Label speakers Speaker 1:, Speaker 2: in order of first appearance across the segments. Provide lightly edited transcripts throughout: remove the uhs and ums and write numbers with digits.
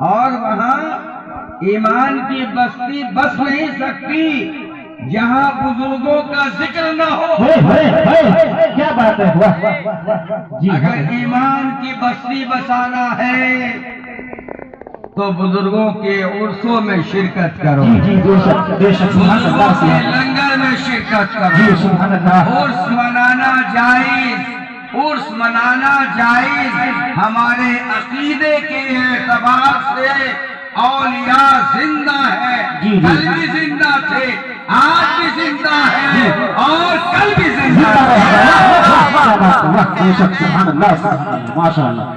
Speaker 1: और वहाँ ईमान की बस्ती बस नहीं सकती जहाँ बुजुर्गों का जिक्र न हो।
Speaker 2: क्या बात है, जी।
Speaker 1: अगर ईमान की बस्ती बसाना है तो बुजुर्गों के उर्सों में शिरकत करो।
Speaker 2: जी, बेशक बेशक,
Speaker 1: बुजुर्गों के लंगर में शिरकत करो।
Speaker 2: सुभान अल्लाह।
Speaker 1: उर्स मनाना जायज, उर्स मनाना जायज। हमारे अकीदे के एतबार से औलिया जिंदा है, कल भी जिंदा थे, आज भी जिंदा है और कल भी जिंदा
Speaker 2: है। माशाअल्लाह।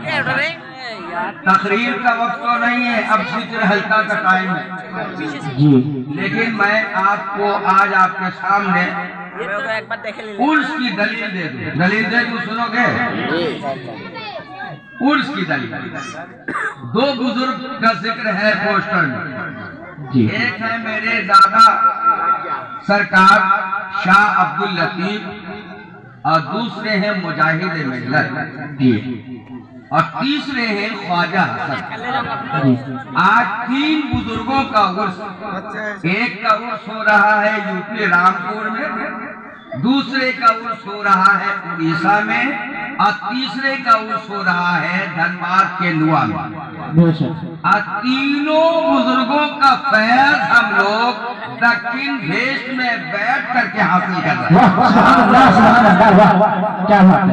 Speaker 1: तकरीर का वक्त तो नहीं है, अब जिक्र हल्का का टाइम है
Speaker 2: जी।
Speaker 1: लेकिन मैं आपको आज आपके सामने उर्स की दलील दे दूं। दलील दे दूं, सुनोगे? उर्स की दलील। दो बुजुर्ग का जिक्र है पोस्टर में
Speaker 2: जी।
Speaker 1: एक है मेरे दादा सरकार शाह अब्दुल लतीफ और दूसरे हैं मुजाहिद मिल्लत
Speaker 2: जी।
Speaker 1: और तीसरे हैं ख्वाजा हसन। आज तीन बुजुर्गों का उर्स, एक का उर्स हो रहा है यूपी रामपुर में, दूसरे का उर्स हो रहा है उड़ीसा में और तीसरे का उर्स हो रहा है धनबाद के नुआ में। और तीनों बुजुर्गों का फैज हम लोग दक्षिण देश में बैठ करके हासिल कर रहे हैं।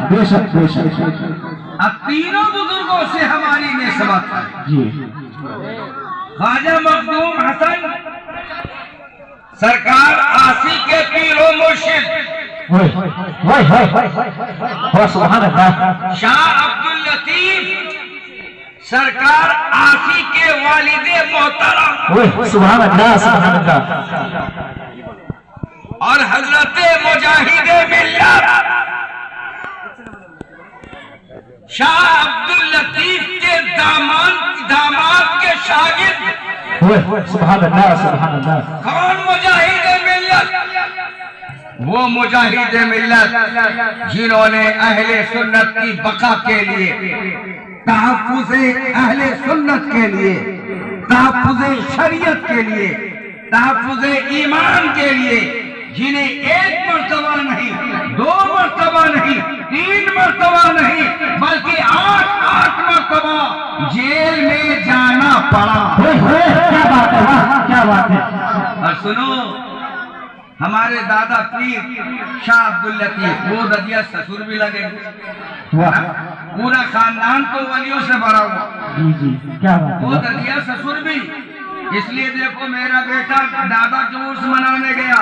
Speaker 2: बेशक बेशक।
Speaker 1: अब तीनों बुजुर्गों से हमारी निस्बत है।
Speaker 2: जी।
Speaker 1: ख्वाजा मखदूम हसन सरकार आसी के पीर व मुर्शिद, शाह अब्दुल लतीफ सरकार आसी के वालिदे मोहतरम,
Speaker 2: सुभान अल्लाह, सुभान अल्लाह।
Speaker 1: और हजरते मुजाहिदे मिल्लत शाह अब्दुल लतीफ के दामाद के शागिर्द।
Speaker 2: सुभान अल्लाह, सुभान अल्लाह।
Speaker 1: कौन मुजाहिदे मिल्लत? वो मुजाहिदे मिल्लत जिन्होंने अहले सुन्नत की बका के लिए, तहफ्फुज़े अहले सुन्नत के लिए, तहफ्फुज़े शरीयत के लिए, तहफ्फुज़े ईमान के लिए, जिन्हें एक मर्तबा नहीं, दो मर्तबा नहीं, तीन मर्तबा नहीं, बल्कि 8 मर्तबा जेल में जाना पड़ा।
Speaker 2: क्या बात है, क्या बात है।
Speaker 1: और सुनो, हमारे दादा पीर शाह अब्दुल लतीफ, वो ददिया ससुर भी लगे, पूरा खानदान तो वलियों से भरा हुआ।
Speaker 2: जी जी, क्या बात है।
Speaker 1: वो ददिया ससुर भी, इसलिए देखो मेरा बेटा दादा के उर्स मनाने गया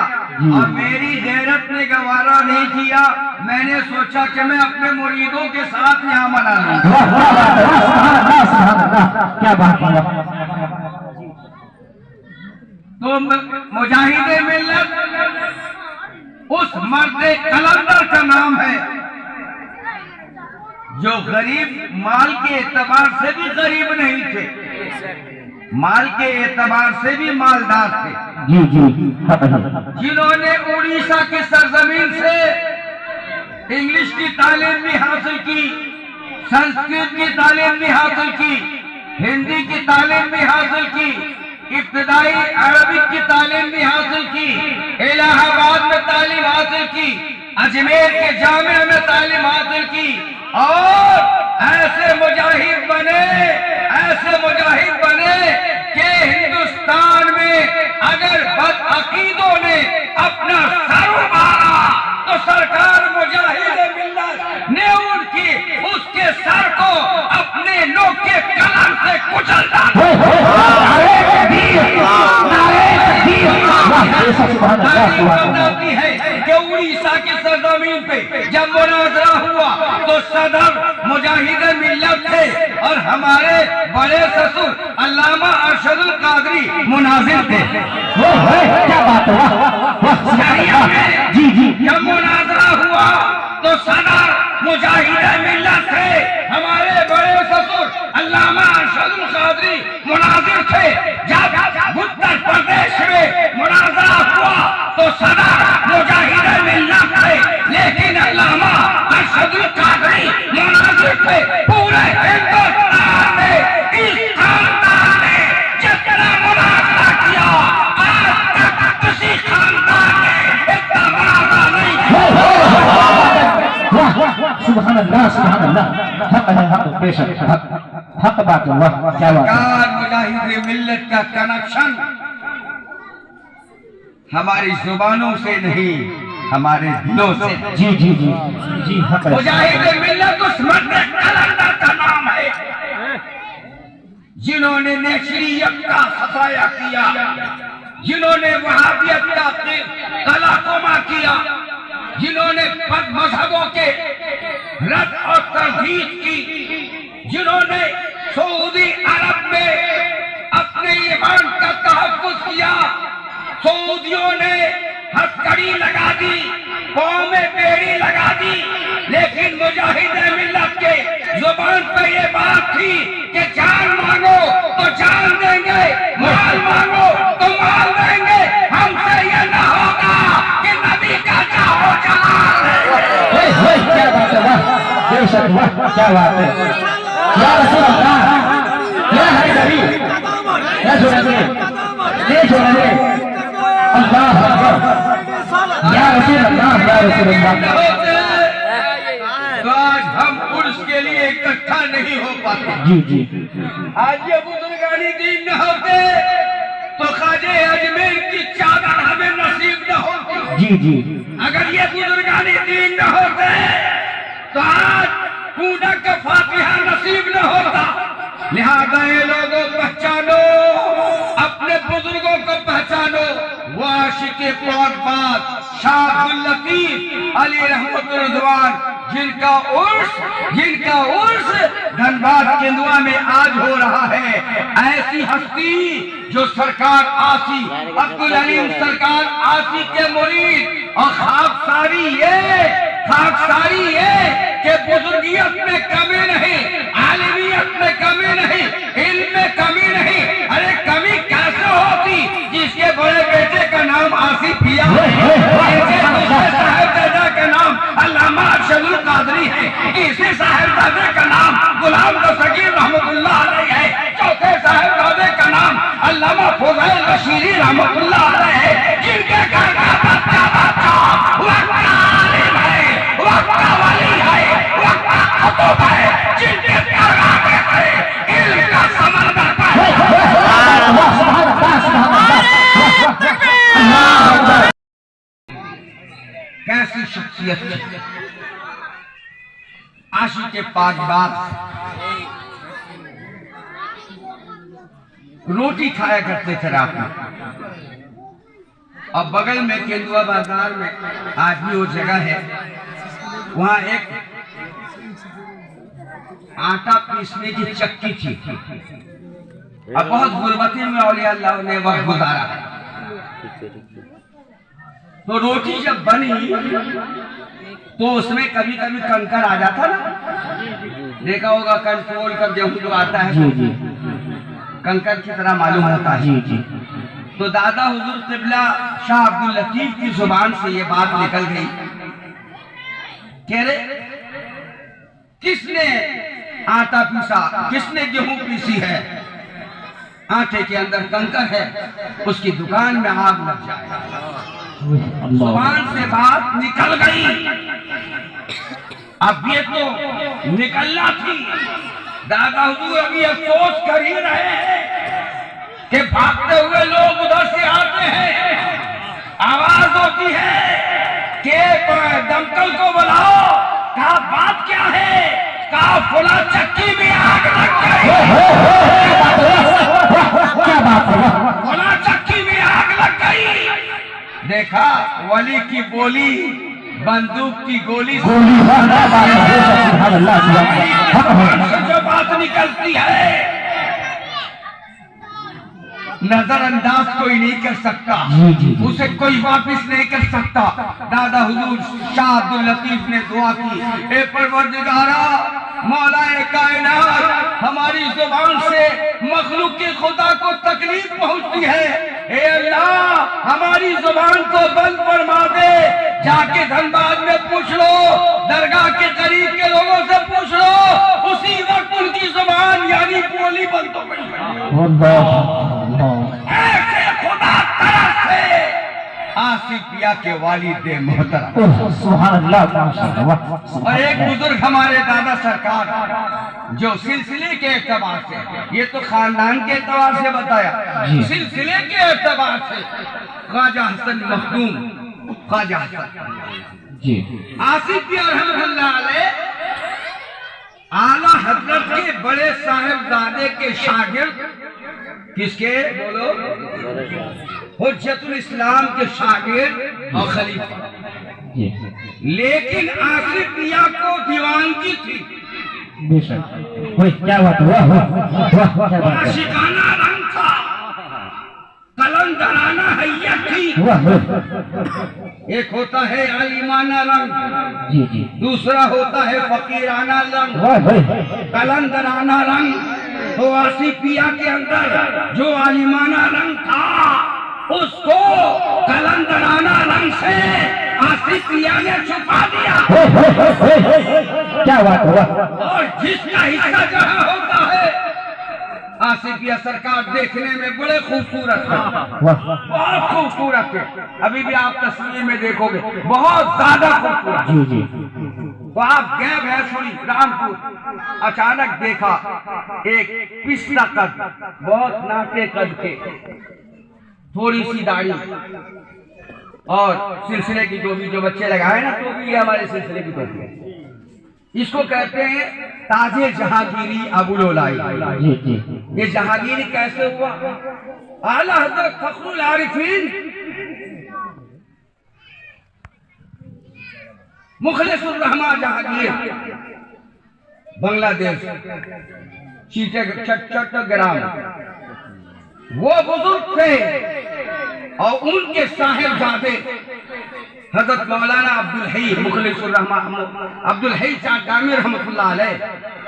Speaker 1: और मेरी गैरत ने गवारा नहीं किया, मैंने सोचा कि मैं अपने मुरीदों के साथ यहाँ मना लूं।
Speaker 2: क्या बात है।
Speaker 1: तो मुजाहिदे मिल्लत उस मर्द कलंदर का नाम है जो गरीब, माल के एतबार से भी गरीब नहीं थे, माल के एतबार से भी मालदार थे।
Speaker 2: जी जी।
Speaker 1: जिन्होंने उड़ीसा की सरजमीन से इंग्लिश की तालीम भी हासिल की, संस्कृत की तालीम भी हासिल की, हिंदी की तालीम भी हासिल की, इब्तिदाई अरबिक की तालीम भी हासिल की, इलाहाबाद में तालीम हासिल की, अजमेर के जामिया में तालीम हासिल की और ऐसे मुजाहिद बने कि हिंदुस्तान में अगर बदअकीदों ने अपना सर उभारा तो सरकार मुजाहिद मिल्लत ने उसके सर को अपने लोग के कलम से कुचल डाला। बताती है कि उड़ीसा की सरजमीन पे जब मुनाजरा हुआ तो सदर मुजाहिद मिल्लत थे और हमारे बड़े ससुर अल्लामा अरशदुल कादरी मुनाजिर थे।
Speaker 2: क्या बात है। जी जी।
Speaker 1: जब मुनाजरा हुआ तो सदर मुजाहिद मिल्लत थे, हमारे बड़े ससुर अल्लामा अरशदुल कादरी मुनाजिर थे। जब उत्तर प्रदेश में मुनाजरा हुआ तो सदर मुजाहिद मिल्लत थे, लेकिन अल्लामा अरशदुल कादरी मुनाजिर थे। पूरे हिंदुस्तान में इस खानदान
Speaker 2: बेशक हक बात है, वाह क्या बात है।
Speaker 1: सरकार मुजाहिद मिल्लत का कनेक्शन हमारी जुबानों से नहीं, हमारे दिलों से।
Speaker 2: जी जी जी जी हक है।
Speaker 1: मुजाहिद मिल्लत उस मर्द कलंदर का नाम है जिन्होंने नेशरियत का सफाया किया, जिन्होंने वहाबियत का कलाकोमा किया, जिन्होंने मजहबों के रद्द और तरदीद की, जिन्होंने सऊदी अरब में अपने ईमान का तहफ्फुज़ किया। सऊदियों ने हथकड़ी लगा दी, पाँव में बेड़ी लगा दी, लेकिन मुजाहिद मिल्लत के जुबान पे ये बात थी कि जान मांगो तो जान देंगे, माल मांगो तो माल देंगे, हमसे ये ना होगा कि नबी का चाहो जलाल है।
Speaker 2: क्या बात है, वाह बेशक वाह क्या बात है। या रसूल अल्लाह, या है नबी, या छोड़ेंगे, ये छोड़ेंगे। अल्लाह अकबर, या रसूल अल्लाह, या रसूल अल्लाह।
Speaker 1: तो आज हम उर्स के लिए इकट्ठा नहीं हो पाते।
Speaker 2: जी जी
Speaker 1: आज ये बुजुर्गानी दीन न होते तो ख्वाजे अजमेर की चादर हमें नसीब न होती।
Speaker 2: जी जी
Speaker 1: अगर ये बुजुर्गानी दीन न होते तो आज पूजा का फातिहा नसीब न होता। लिहाजा ये लोगों पहचानो, अपने बुजुर्गों को पहचानो। वो आशिक़े पाक बात शाह अब्दुल लतीफ अली रहमतुर रिज़वान जिनका उर्स धनबाद केंदुआ में आज हो रहा है। ऐसी हस्ती जो सरकार आसी अब्दुल अलीम सरकार आसी के मुरीद और खाकसारी ये कि बुजुर्गियत में कमी नहीं, आलिमियत में कमी नहीं, इल्म में कमी नहीं। अरे कमी कैसे होती जिसके बड़े बेटे का नाम आसिफ पिया है, साहिबजादा का नाम अल्लामा अरशदुल कादरी है, इसी साहिबजादे का नाम गुलाम दस्तगीर रहमतुल्लाह अलैह है, चौथे साहिबजादे का नाम अल्लामा फज़ैल बशीरी रहमतुल्लाह अलैह है, जिनके घर का बच्चा वक्त का आलिम है, वक्त का वली है, वक्त का कुतुब है, जिनके दरगाह पे इल्म का समंदर कैसी शख्सियत आशिक़े पाक बात रोटी खाया करते थे रात में। और बगल में केंदुआ बाजार में आज भी वो जगह है, वहां एक आटा पीसने की चक्की थी। अब बहुत गुर्बती में औलिया अल्लाह ने वक्त गुजारा। तो रोटी जब बनी तो उसमें कभी कभी कंकर आ जाता ना, देखा होगा कंट्रोल कर गेहूं जो आता है
Speaker 2: जी जी
Speaker 1: कंकर की तरह मालूम होता है।
Speaker 2: जी जी
Speaker 1: तो दादा हुजूर क़िबला शाह अब्दुल लतीफ की जुबान से ये बात निकल गई, कह रहे किसने आटा पीसा, किसने गेहूं पीसी है, आटे के अंदर कंकर है, उसकी दुकान में आग लग जाए। जुबान से बात निकल गई। अब ये तो निकलना थी। दादा हुजूर अभी अफसोस कर ही रहे हैं कि भागते हुए लोग उधर से आते हैं, आवाज होती है कि दमकल को बुलाओ, कहा बात क्या है, कहा फुला चक्की में आग लग गई,
Speaker 2: क्या बात है।
Speaker 1: फुला चक्की में आग लग गई। देखा वली की बोली बंदूक की गोली से जो बात निकलती है नजरअंदाज कोई नहीं कर सकता, उसे कोई वापिस नहीं कर सकता। दादा हुजूर शाह अब्दुल लतीफ ने दुआ की, ए परवरदिगारा मौलाए कायनात, हमारी जुबान से मखलूक के खुदा को तकलीफ पहुंचती है, ए अल्लाह हमारी जुबान को बंद फरमा दे। जाके धनबाद में पूछ लो, दरगाह के करीब के लोगों से पूछ लो, उसी वक्त उनकी जुबान यानी बोली बंद हो गई। ऐसे खुदा तरफ से आसिफिया के वालिद मोहतरम।
Speaker 2: सुभान अल्लाह, माशाअल्लाह।
Speaker 1: और एक बुजुर्ग हमारे दादा सरकार जो सिलसिले के एतबार से, ये तो खानदान के एतबार से बताया, सिलसिले के एतबार से ख्वाजा हसन मखदूम, ख्वाजा हसन
Speaker 2: जी
Speaker 1: आसिफिया रहमतुल्लाह अलैह आला हजरत के बड़े साहिबजादे के शागिर्द, किसके बोलो, हुज्जतुल इस्लाम के शागिर्द और खलीफा। लेकिन आसिफिया को दीवानगी थी,
Speaker 2: बेशक। क्या बात हुआ,
Speaker 1: आशिकाना रंग था, कलंदराना हैयत थी। एक होता है आलिमाना रंग,
Speaker 2: जी जी,
Speaker 1: दूसरा होता है फकीराना रंग, कलंदराना रंग। तो आसिफिया के अंदर जो आलिमाना रंग था, उसको कलंदराना रंग से आसिफिया ने छुपा दिया।
Speaker 2: क्या बात हुआ।
Speaker 1: और जिसका हिस्सा जहाँ होता है, आसिफिया सरकार देखने में बड़े खूबसूरत है, बहुत खूबसूरत है। अभी भी आप तस्वीर में देखोगे, बहुत ज्यादा खूबसूरत।
Speaker 2: जी जी।
Speaker 1: तो आप गए भैंसुरी रामपुर, अचानक देखा एक पिछला कद, बहुत नाटे कद के, थोड़ी सी दाढ़ी और सिलसिले की टोपी, जो बच्चे लगाए ना टोपी, ये हमारे सिलसिले की टोपी है। इसको कहते हैं ताजे जहांगीरी अबुलोलाई।
Speaker 2: जी जी।
Speaker 1: ये जहांगीरी कैसे हुआ? आला हज़रत फखरुल आरिफीन मुखलिसुर रहमान जहांगीर, बांग्लादेश, चट्टग्राम, वो बुजुर्ग थे और उनके साहिबजादे हजरत मौलाना अब्दुल हई मुखलिसुर रहमान अब्दुल हई जामी रहमतुल्लाह अलैह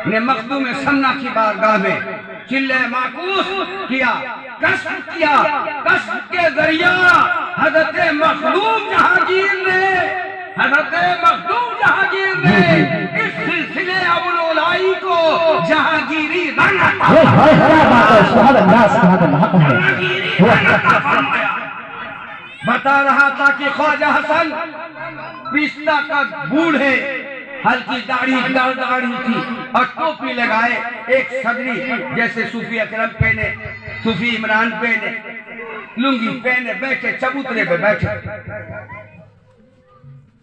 Speaker 1: ने मखदूम समना की बारगाह में चिल्ले माकूस किया, कश्फ किया। कश्फ के जरिया हजरत मखदूम जहांगीर ने इस सिलसिले अबुलोलाई को जहांगीरी रंग बता रहा था कि ख्वाजा हसन पिस्ता का बूढ़े, हल्की दाढ़ी थी और टोपी लगाए, एक सदरी जैसे सूफी अकरम पहने, सूफी इमरान पहने, लुंगी पहने बैठे, चबूतरे पे बैठे।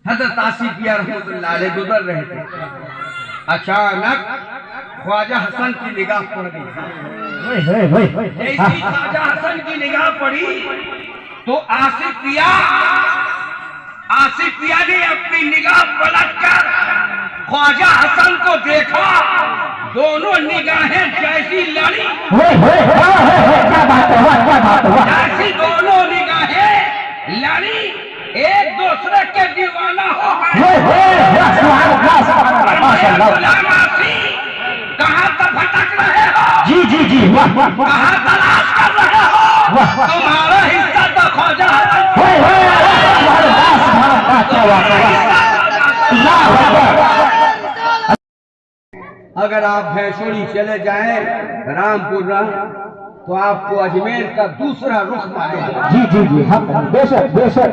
Speaker 1: हजरत आसिफिया रहमतुल्लाह अलैह गुजर रहे थे। अचानक ख्वाजा हसन की निगाह पड़ गई। जैसी ख्वाजा हसन की निगाह पड़ी तो आसिफिया ने अपनी निगाह पलटकर ख्वाजा हसन को देखा। दोनों निगाहें जैसी लड़ी, जैसी दोनों निगाहें लड़ी, एक दूसरे के दीवाना हो गए। कहाँ तक भटक रहे हो?
Speaker 2: जी जी जी।
Speaker 1: कहाँ तलाश कर रहे हो? तुम्हारा हिस्सा तो ख्वाजा अगर आप भैंसुरी चले जाएं रामपुर तो आपको अजमेर का दूसरा रुख मिलेगा।
Speaker 2: जी जी जी, हम बेशक बेशक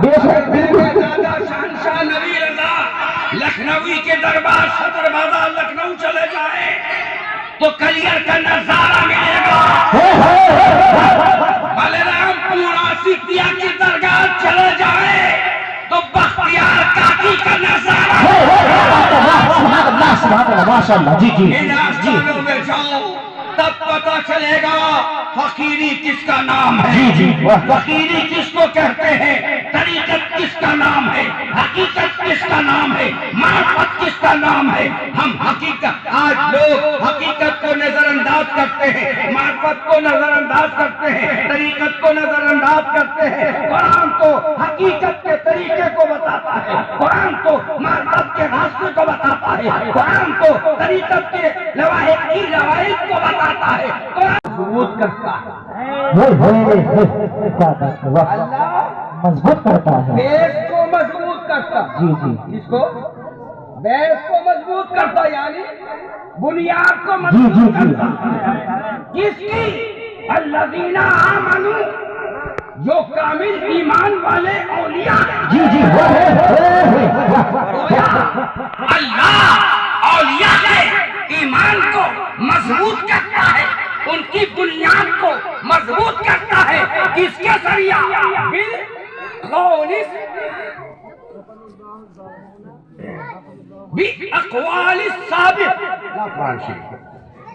Speaker 2: बेशक।
Speaker 1: दादा शहंशाह नबी रजा लखनवी के दरबार सदर बाजार लखनऊ चले जाए तो कलियर का नजारा मिलेगा। बलरामपुर आसिफिया की दरगाह चले जाए तो बख्तियार काकी का नजारा।
Speaker 2: माशाअल्लाह। जी जी जी।
Speaker 1: में जाओ तब पता चलेगा फकीरी किसका नाम है।
Speaker 2: जी जी।
Speaker 1: फकीरी किसको कहते हैं, तरीकत किसका नाम है, हकीकत किसका नाम है, मार्फत किसका नाम है। हम हकीकत, आज लोग हकीकत को नजरअंदाज करते हैं, मार्फत को नजरअंदाज करते हैं, तरीकत को नजरअंदाज करते हैं। कुरान तो हकीकत के तरीके को बताता है, कुरान तो मार्फत के रास्ते को बताता है, कुरान तो तरीकत के लवाहिद की लवाहिद को बताता है, कुरान मजबूत करता है।
Speaker 2: मजबूत करता है,
Speaker 1: देश को मजबूत करता।
Speaker 2: जी जी।
Speaker 1: इसको देश को मजबूत करता, यानी बुनियाद को
Speaker 2: जी
Speaker 1: मजबूत
Speaker 2: जी जी।
Speaker 1: करता। किसकी? अल्लज़ीना आमनू जो कामिल ईमान वाले औलिया
Speaker 2: जी जी
Speaker 1: अल्लाह औलिया के ईमान को मजबूत करता है, उनकी बुनियाद को मजबूत करता है। किसके जरिया? बेअक़वालिस साबित,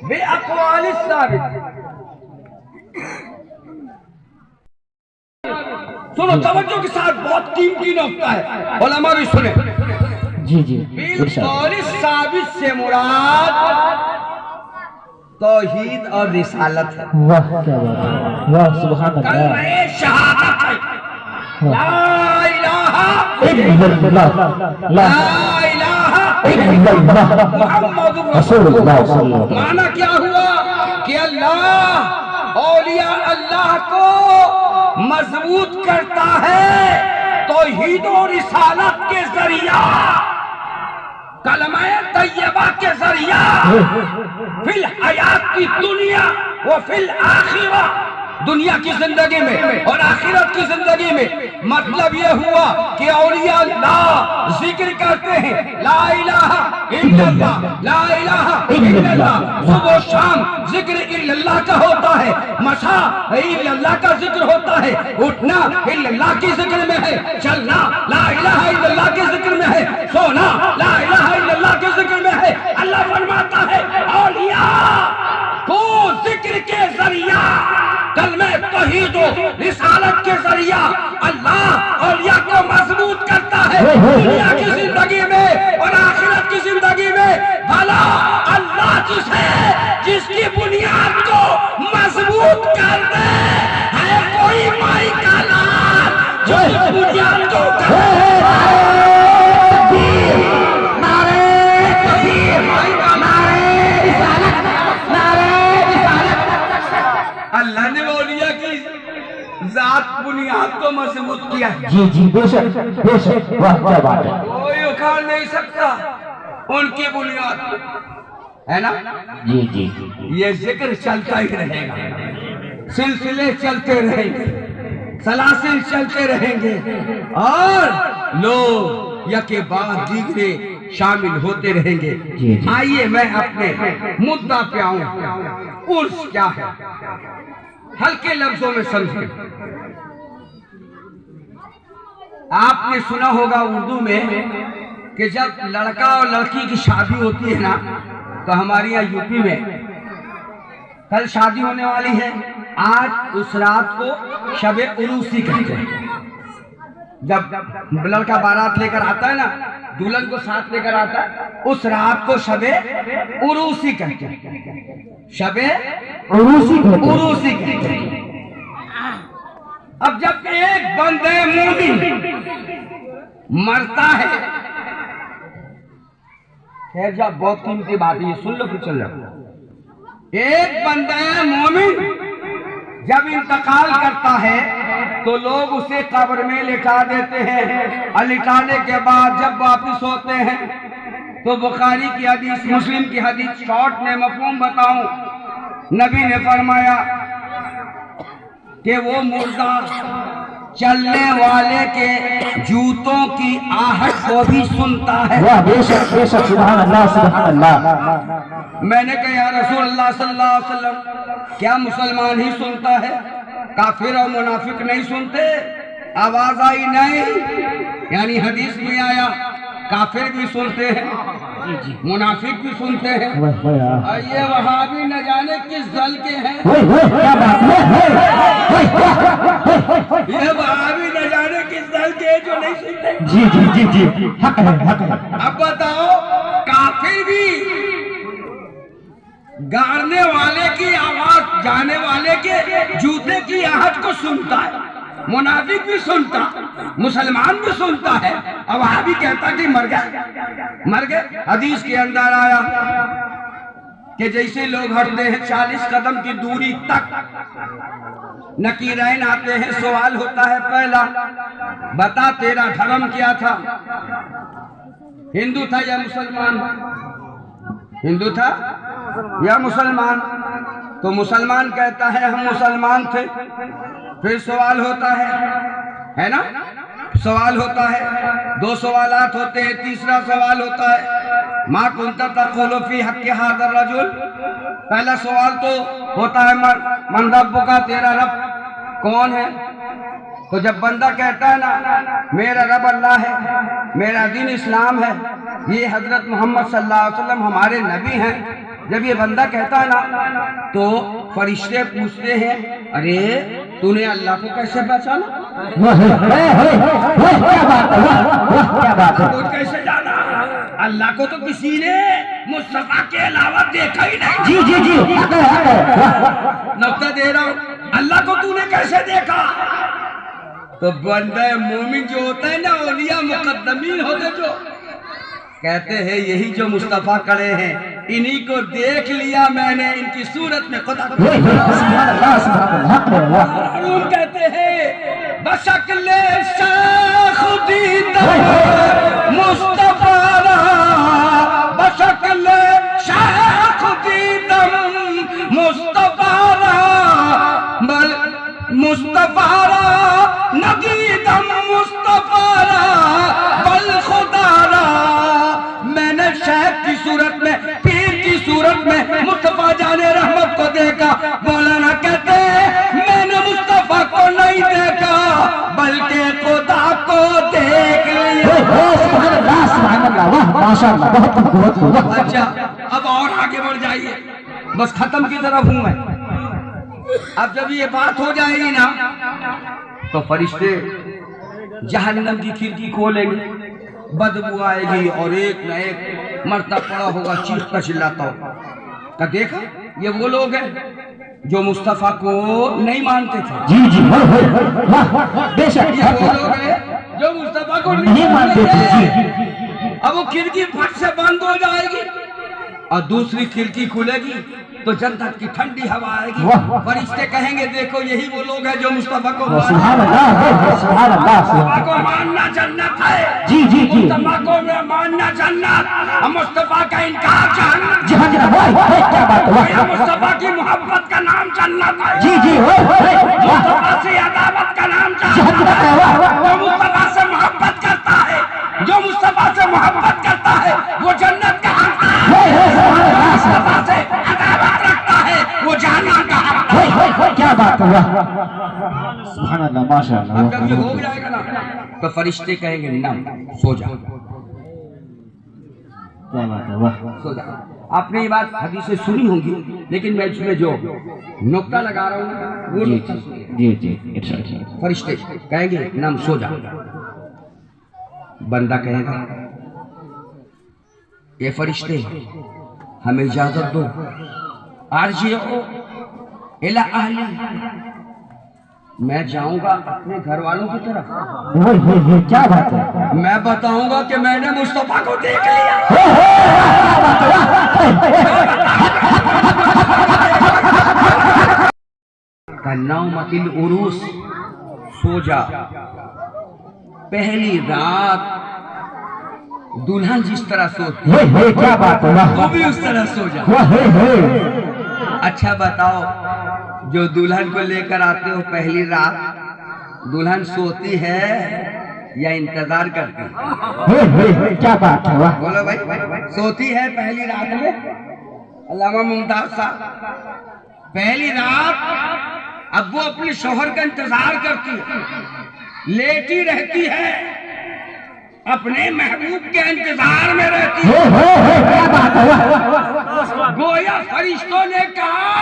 Speaker 1: बेअक़वालिस साबित। सुनो तवज्जो के साथ, बहुत कीमती नुक्ता है, उलमा भी सुने।
Speaker 2: जी जी
Speaker 1: बिल्कुल साबित से मुराद तौहीद और रिसालत है।
Speaker 2: वाह क्या बात है, वाह सुभान अल्लाह,
Speaker 1: कलमे शहादत है, ला इलाहा
Speaker 2: इल्लल्लाह, ला
Speaker 1: इलाहा
Speaker 2: इल्लल्लाह
Speaker 1: मुहम्मदुर
Speaker 2: रसूलुल्लाह।
Speaker 1: माना क्या हुआ कि अल्लाह औलिया अल्लाह को मजबूत करता है तौहीद और रिसालत के जरिया, कलमा तैयबा के जरिया, फिल हयात की दुनिया व फिल आखिरा, दुनिया की जिंदगी में और आखिरत की जिंदगी में। मतलब ये हुआ कि औलिया अल्लाह जिक्र करते हैं ला इलाहा इल्लल्लाह, ला इलाहा इल्लल्लाह। सुबह शाम जिक्र इल्लल्लाह का होता है, मशा इल्लल्लाह का जिक्र होता है, उठना इल्लल्लाह की जिक्र में है, चलना ला इलाहा इल्लल्लाह के जिक्र में है, सोना ला इलाहा इल्लल्लाह के जिक्र में है। अल्लाह फरमाता है औलिया को जिक्र के जरिया, कलमे तौहीद रिसालत के जरिया अल्लाह औलिया को मजबूत करता है दुनिया की जिंदगी में और आखिरत की जिंदगी में। भला अल्लाह जिसकी बुनियाद को मजबूत कर दे, है कोई माई का लाल जो इस बुनियाद को अल्लाह ने औलिया की जात बुनियाद को मजबूत किया।
Speaker 2: जी जी बेशक बेशक, वाह क्या बात है,
Speaker 1: कोई उखाड़ नहीं सकता उनकी बुनियाद, है ना।
Speaker 2: जी जी
Speaker 1: ये जिक्र चलता ही रहेगा, सिलसिले चलते रहेंगे, सलासिल चलते रहेंगे और लोग यके बाद दीगरे शामिल होते रहेंगे। आइए मैं अपने मुद्दा पे आऊं। उर्स क्या है, हल्के लफ्जों में समझे। आपने सुना होगा उर्दू में कि जब लड़का और लड़की की शादी होती है ना, तो हमारे यहाँ यूपी में कल शादी होने वाली है, आज उस रात को शबे उरूसी कहते हैं। जब लड़का बारात लेकर आता है ना, दुल्हन को साथ लेकर आता है, उस रात को शबे उरूसी कहते हैं, शबे उरूसी कहते हैं। अब जब एक बंदे मोमिन मरता है, खैर जब बहुत कीमती बात है, सुन लो फिर चल जाओ। एक बंदे मोमिन जब इंतकाल करता है तो लोग उसे कब्र में लिटा देते हैं, और लिटाने के बाद जब वापिस होते हैं तो बुखारी की हदीस, मुस्लिम की हदीस, शॉर्ट में मफहूम बताऊं, नबी ने फरमाया कि वो मुर्दा चलने वाले के जूतों की आहट को भी सुनता है।
Speaker 2: वाह बेशक बेशक, सुभान अल्लाह सुभान अल्लाह।
Speaker 1: मैंने कहा या रसूल अल्लाह सल्लल्लाहु अलैहि वसल्लम, क्या मुसलमान ही सुनता है, काफिर और मुनाफिक नहीं सुनते? आवाज आई नहीं, यानी हदीस में आया काफिर भी सुनते हैं, मुनाफिक भी सुनते हैं। ये वहाबी न जाने किस दल के हैं, ये वहाबी न जाने किस दल के हैं जो नहीं सुनते।
Speaker 2: जी जी जी जी, हक है हक है।
Speaker 1: अब बताओ, काफिर भी गाड़ने वाले की आवाज, जाने वाले के जूते की आहट को सुनता है, मुनाफिक भी सुनता, मुसलमान भी सुनता है, अब वहाबी कहता कि मर गए। हदीस के अंदर आया कि जैसे लोग हटते हैं 40 कदम की दूरी तक, नकीरैन आते हैं, सवाल होता है पहला, बता तेरा धर्म क्या था, हिंदू था या मुसलमान, हिंदू था या मुसलमान? तो मुसलमान कहता है हम मुसलमान थे। फिर सवाल होता है ना, सवाल होता है, 2 सवालात होते हैं, तीसरा सवाल होता है मा कुंता तक़ूलु फी हक़्क़ि हाज़ा रजुल। पहला सवाल तो होता है मन रब्बुका, तेरा रब कौन है। तो जब बंदा कहता है ना मेरा रब अल्लाह है, मेरा दीन इस्लाम है, ये हजरत मोहम्मद सल्लल्लाहु अलैहि वसल्लम हमारे नबी हैं, जब ये बंदा कहता है ना तो फरिश्ते पूछते हैं अरे तूने अल्लाह को कैसे पहचाना, कैसे जाना, अल्लाह को तो किसी ने मुस्तफा के अलावा देखा ही नहीं।
Speaker 2: जी जी जी
Speaker 1: नुक्ता दे रहा हूँ, अल्लाह को तूने कैसे देखा। तो बंदा मोमिन जो होता है ना, औलिया मुकद्दमीन होते जो कहते हैं यही जो मुस्तफा खड़े हैं इन्हीं को देख लिया मैंने, इनकी सूरत में खुदा कहते हैं बशक्ले शाख दीदा मुस्तफा बशक्ले शाख दीदा मुस्तफा मुस्तफा नदीदम मुस्तफा बल खुदारा। मैंने शेख की सूरत में, पीर की सूरत में मुस्तफा जाने रहमत को देखा। मौलाना कहते मैंने मुस्तफा को नहीं देखा बल्कि खुदा को देख लिया। अच्छा अब और आगे बढ़ जाइए, बस खत्म की तरफ हूं मैं। अब जब ये बात हो जाएगी ना तो फरिश्ते जहन्नम की खिड़की खोलेंगे, बदबू आएगी और एक न एक मरता पड़ा होगा चीखता चिल्लाता होगा। तो देखा ये वो लोग हैं जो मुस्तफा को नहीं मानते थे।
Speaker 2: जी जी बेशक
Speaker 1: ये वो लोग हैं जो मुस्तफा को नहीं मानते थे। अब वो खिड़की फट से बंद हो जाएगी और दूसरी खिड़की खुलेगी तो जन्नत की ठंडी हवा आएगी। फरिश्ते कहेंगे देखो यही वो लोग हैं जो मुस्तफा को मानना जन्नत है।
Speaker 2: जी जी जी
Speaker 1: मुस्तफा को मानना जन्नत, मुस्तफा का इनकार जहन्नम।
Speaker 2: क्या बात है,
Speaker 1: मुस्तफा की मोहब्बत का नाम जन्नत है।
Speaker 2: जी जी
Speaker 1: मुस्तफा से अदावत का नाम जहन्नम है। जो मुस्तफा से मोहब्बत करता है, जो मुस्तफा से मोहब्बत करता है वो जन्नत का हकदार है। मुस्तफा से अदावत रखता है वो जहन्नम का हकदार।
Speaker 2: क्या बात है, सुभान अल्लाह माशाअल्लाह।
Speaker 1: जब ये हो जाएगा ना तो फरिश्ते कहेंगे ना सो जा,
Speaker 2: क्या बात है, वाह
Speaker 1: सो जा। आपने ये बात हदीसें सुनी होंगी लेकिन मैं इसमें जो नुक्ता लगा रहा हूँ वो नुक्ता
Speaker 2: जी जी
Speaker 1: फरिश्ते कहेंगे नाम सो जा। बंदा कहेगा ये फरिश्ते हमें इजाजत दो, आरजिओ इला अहली, मैं जाऊंगा अपने घर वालों की तरफ।
Speaker 2: क्या बात है,
Speaker 1: मैं बताऊंगा कि मैंने मुस्तफा को देख लिया। कन्नौमतिल उरूस, सो जा। पहली रात दुल्हन जिस तरह सोती है
Speaker 2: क्या बात है,
Speaker 1: वो भी उस तरह सो जा। अच्छा बताओ जो दुल्हन को लेकर आते हो पहली रात, दुल्हन सोती है या इंतजार करती है?
Speaker 2: क्या बात है, वाह
Speaker 1: बोलो भाई, सोती है पहली रात में? अल्लामा मुमताज साहब पहली रात अब वो अपने शौहर का इंतजार करती है, लेटी रहती है, अपने महबूब के इंतजार में रहती है।
Speaker 2: क्या बात है,
Speaker 1: गोया फरिश्तों ने कहा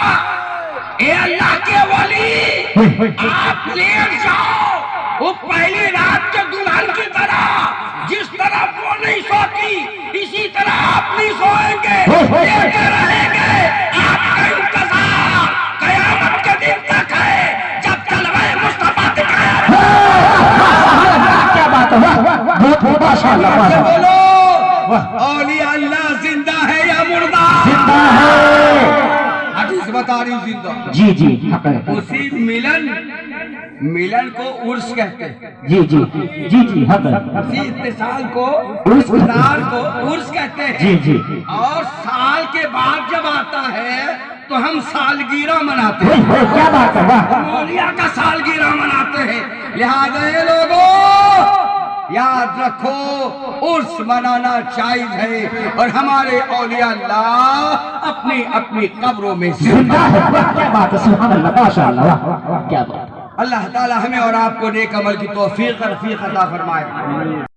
Speaker 1: ए अल्लाह के वली आप लेट जाओ, वो पहली रात के दुल्हन की तरह जिस तरह वो नहीं सोती इसी तरह आप नहीं सोएंगे, लेटे रहेंगे। आपका इंतजार कयामत के दिन तक है जब जलवाए मुस्तफा दिखाया।
Speaker 2: क्या बात है, बहुत माशाअल्लाह।
Speaker 1: बोलो औलिया अल्लाह जिंदा है या मुर्दा?
Speaker 2: जिंदा है।
Speaker 1: हदीस बता रही हूँ जिंदा।
Speaker 2: जी जी
Speaker 1: उसी मिलन को उर्स कहते हैं।
Speaker 2: जी जी जी जी
Speaker 1: उसी इत्तिसाल को उर्स कहते हैं।
Speaker 2: जी जी
Speaker 1: और साल के बाद जब आता है तो हम सालगिरह मनाते हैं।
Speaker 2: क्या बात है, वाह
Speaker 1: मौलिया का सालगिरह लिहाजा ये लोगों याद रखो उर्स मनाना जायज है और हमारे औलिया अल्लाह अपनी अपनी कब्रों में जिंदा है।
Speaker 2: क्या बात है, सुभान अल्लाह, माशाअल्लाह, क्या बात।
Speaker 1: अल्लाह ताला हमें और आपको नेक अमल की तौफीक अता फरमाए।